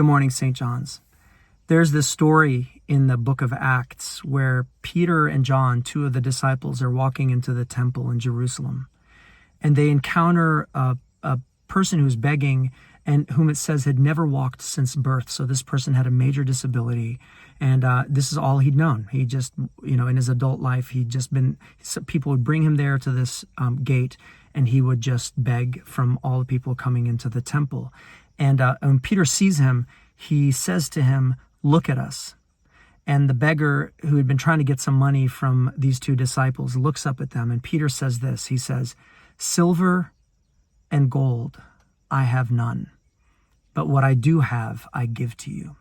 Good morning, St. John's. There's this story in the book of Acts where Peter and John, two of the disciples, are walking into the temple in Jerusalem, and they encounter a person who's begging and whom it says had never walked since birth. So this person had a major disability, and this is all he'd known. He just, in his adult life, people would bring him there to this gate, and he would just beg from all the people coming into the temple. And when Peter sees him, he says to him, "Look at us." And the beggar, who had been trying to get some money from these two disciples, looks up at them, and Peter says this. He says, "Silver and gold I have none, but what I do have I give to you.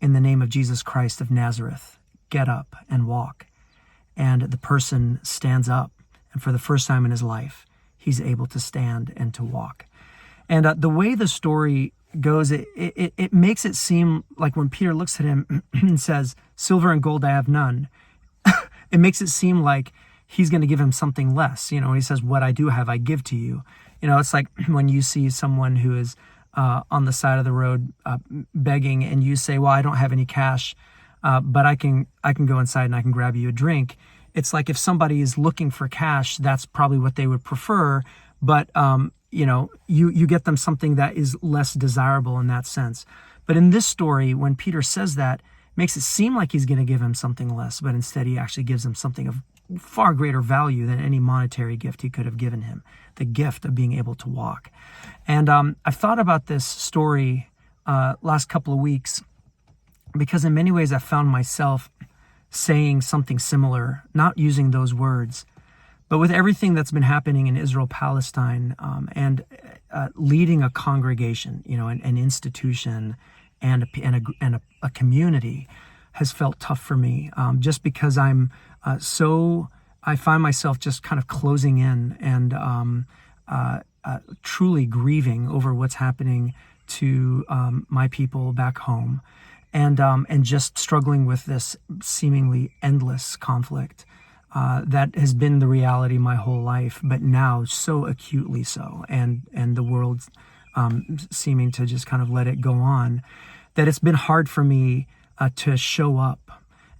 In the name of Jesus Christ of Nazareth, get up and walk." And the person stands up, and for the first time in his life, he's able to stand and to walk. And the way the story goes, it makes it seem like when Peter looks at him and says, "Silver and gold I have none," it makes it seem like he's going to give him something less. He says, "What I do have, I give to you." It's like when you see someone who is on the side of the road begging, and you say, "Well, I don't have any cash, but I can go inside and I can grab you a drink." It's like if somebody is looking for cash, that's probably what they would prefer. But you get them something that is less desirable in that sense. But in this story, when Peter says that, it makes it seem like he's going to give him something less, but instead he actually gives him something of far greater value than any monetary gift he could have given him, the gift of being able to walk. And I've thought about this story last couple of weeks because in many ways I found myself saying something similar, not using those words. But with everything that's been happening in Israel-Palestine and leading a congregation, an institution and a community has felt tough for me, just because I find myself just kind of closing in and truly grieving over what's happening to my people back home, and just struggling with this seemingly endless conflict. That has been the reality my whole life, but now so acutely so, and the world seeming to just kind of let it go on, that it's been hard for me to show up.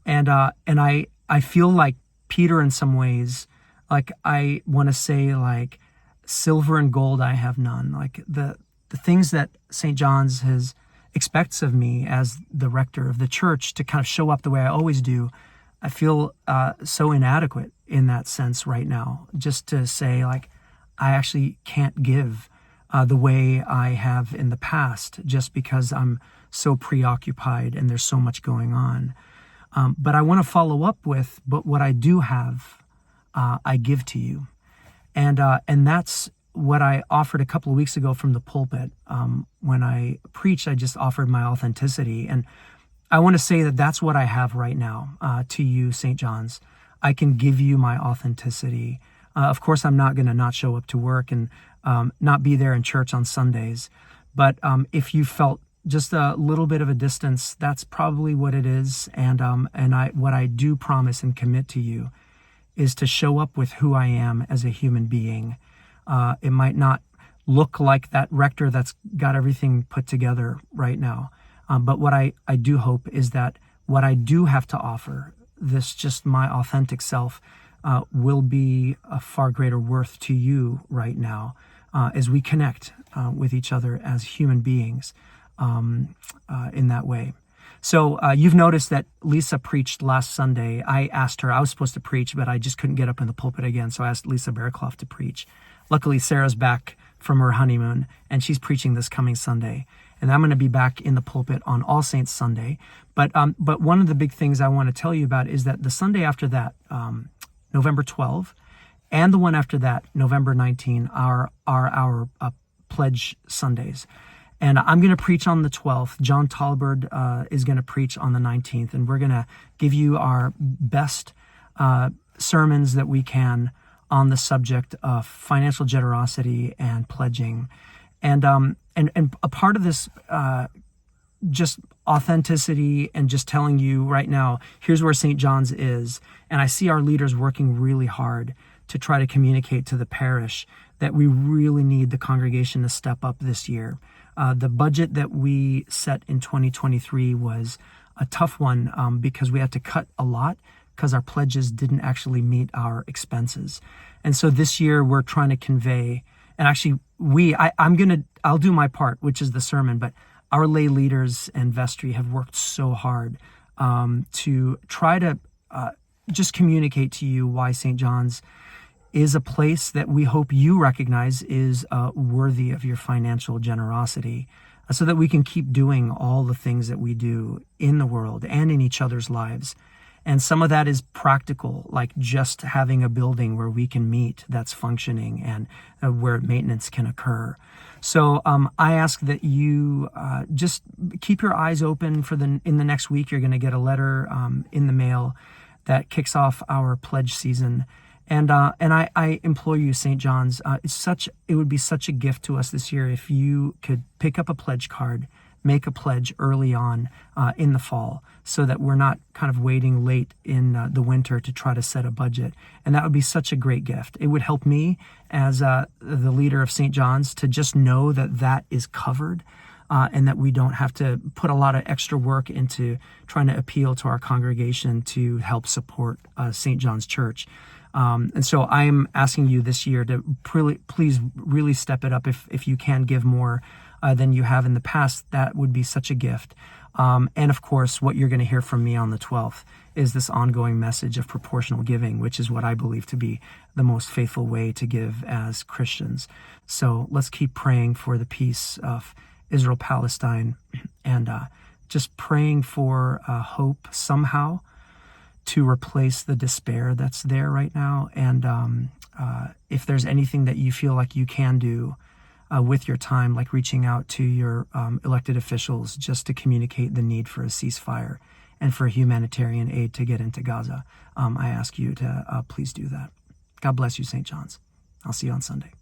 And I feel like Peter in some ways, like I want to say, like, silver and gold I have none. Like the things that St. John's expects of me as the rector of the church to kind of show up the way I always do, I feel so inadequate in that sense right now, just to say, like, I actually can't give the way I have in the past, just because I'm so preoccupied and there's so much going on. But I want to follow up with, but what I do have, I give to you. And that's what I offered a couple of weeks ago from the pulpit. When I preached, I just offered my authenticity. And I want to say that that's what I have right now to you, St. John's. I can give you my authenticity. Of course, I'm not going to not show up to work and not be there in church on Sundays. But if you felt just a little bit of a distance, that's probably what it is. And what I do promise and commit to you is to show up with who I am as a human being. It might not look like that rector that's got everything put together right now. But what I do hope is that what I do have to offer, this just my authentic self, will be a far greater worth to you right now as we connect with each other as human beings in that way. So you've noticed that Lisa preached last Sunday. I asked her, I was supposed to preach, but I just couldn't get up in the pulpit again. So I asked Lisa Bearclough to preach. Luckily, Sarah's back from her honeymoon, and she's preaching this coming Sunday. And I'm going to be back in the pulpit on All Saints Sunday. But one of the big things I want to tell you about is that the Sunday after that, November 12, and the one after that, November 19, are our pledge Sundays. And I'm going to preach on the 12th. John Talbert is going to preach on the 19th. And we're going to give you our best sermons that we can on the subject of financial generosity and pledging. And a part of this just authenticity and just telling you right now, here's where St. John's is. And I see our leaders working really hard to try to communicate to the parish that we really need the congregation to step up this year. The budget that we set in 2023 was a tough one because we had to cut a lot because our pledges didn't actually meet our expenses. And so this year we're trying to convey, and actually I'll do my part, which is the sermon, but our lay leaders and vestry have worked so hard to try to just communicate to you why St. John's is a place that we hope you recognize is worthy of your financial generosity, so that we can keep doing all the things that we do in the world and in each other's lives. And some of that is practical, like just having a building where we can meet that's functioning and where maintenance can occur. So I ask that you just keep your eyes open in the next week. You're going to get a letter in the mail that kicks off our pledge season. And I implore you, St. John's, it would be such a gift to us this year if you could pick up a pledge card, make a pledge early on in the fall, so that we're not kind of waiting late in the winter to try to set a budget. And that would be such a great gift. It would help me as the leader of St. John's to just know that that is covered and that we don't have to put a lot of extra work into trying to appeal to our congregation to help support St. John's Church. And so I am asking you this year to please really step it up. If you can give more than you have in the past, that would be such a gift. And of course, what you're going to hear from me on the 12th is this ongoing message of proportional giving, which is what I believe to be the most faithful way to give as Christians. So let's keep praying for the peace of Israel-Palestine and just praying for hope somehow to replace the despair that's there right now. And if there's anything that you feel like you can do with your time, like reaching out to your elected officials just to communicate the need for a ceasefire and for humanitarian aid to get into Gaza, I ask you to please do that. God bless you, St. John's. I'll see you on Sunday.